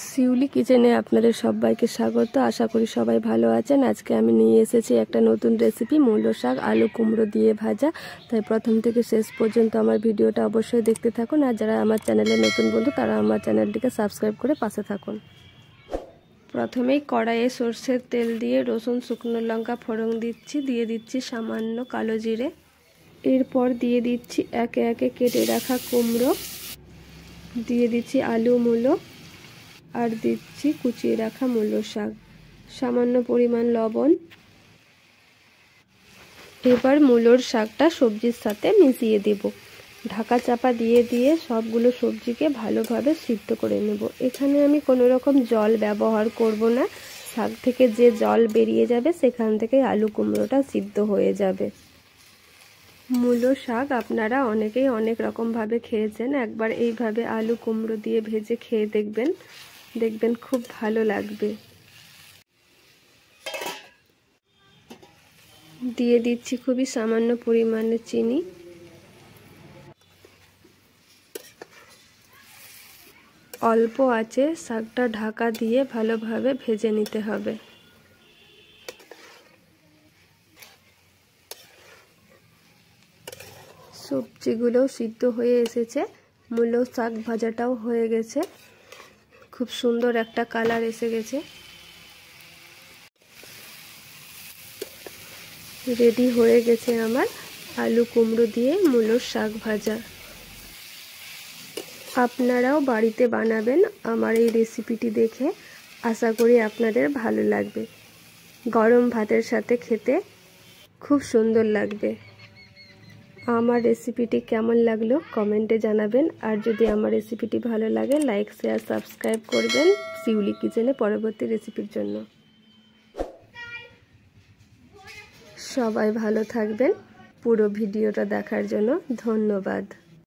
শিউলি কিচেনে আপনাদের সবাইকে স্বাগত। আশা করি সবাই ভালো আছেন। আজকে আমি নিয়ে এসেছি একটা নতুন রেসিপি, মূলো শাক আলু কুমড়ো দিয়ে ভাজা। তাই প্রথম থেকে শেষ পর্যন্ত আমার ভিডিওটা অবশ্যই দেখতে থাকুন। আর যারা আমার চ্যানেলে নতুন বন্ধু তারা আমার চ্যানেলটিকে সাবস্ক্রাইব করে পাশে থাকুন। প্রথমেই কড়াইয়ে সর্ষের তেল দিয়ে রসুন শুকনো লঙ্কা ফোড়ন দিচ্ছি, দিয়ে দিচ্ছি সামান্য কালো জিরে। এরপর দিয়ে দিচ্ছি একে একে কেটে রাখা কুমড়ো, দিয়ে দিচ্ছি আলু মূলো, আর দিচ্ছি কুচিয়ে রাখা মূলো শাক, সামান্য পরিমাণ লবণ। এবার মূলোর শাকটা সবজির সাথে মিশিয়ে দেব। ঢাকা চাপা দিয়ে সবগুলো সবজিকে ভালোভাবে সিদ্ধ করে নেব। এখানে আমি কোনো রকম জল ব্যবহার করব না। শাক থেকে যে জল বেরিয়ে যাবে সেখান থেকে আলু কুমড়োটা সিদ্ধ হয়ে যাবে। মূলো শাক আপনারা অনেকেই অনেক রকমভাবে খেয়েছেন। একবার এইভাবে আলু কুমড়ো দিয়ে ভেজে খেয়ে দেখবেন খুব ভালো লাগবে। দিয়ে দিচ্ছি খুবই সামান্য পরিমাণে চিনি। অল্প আঁচে শাকটা ঢাকা দিয়ে ভালোভাবে ভেজে নিতে হবে। সবজিগুলোও সিদ্ধ হয়ে এসেছে, মূলো শাক ভাজাটাও হয়ে গেছে, খুব সুন্দর একটা কালার এসে গেছে। রেডি হয়ে গেছে আমার আলু কুমড়ো দিয়ে মূলোর শাক ভাজা। আপনারাও বাড়িতে বানাবেন আমার এই রেসিপিটি দেখে। আশা করি আপনাদের ভালো লাগবে। গরম ভাতের সাথে খেতে খুব সুন্দর লাগবে। আমার রেসিপিটি কেমন লাগলো কমেন্টে জানাবেন। আর যদি আমার রেসিপিটি ভালো লাগে লাইক শেয়ার সাবস্ক্রাইব করবেন শিউলি কিচেনে পরবর্তী রেসিপির জন্য। সবাই ভালো থাকবেন। পুরো ভিডিওটা দেখার জন্য ধন্যবাদ।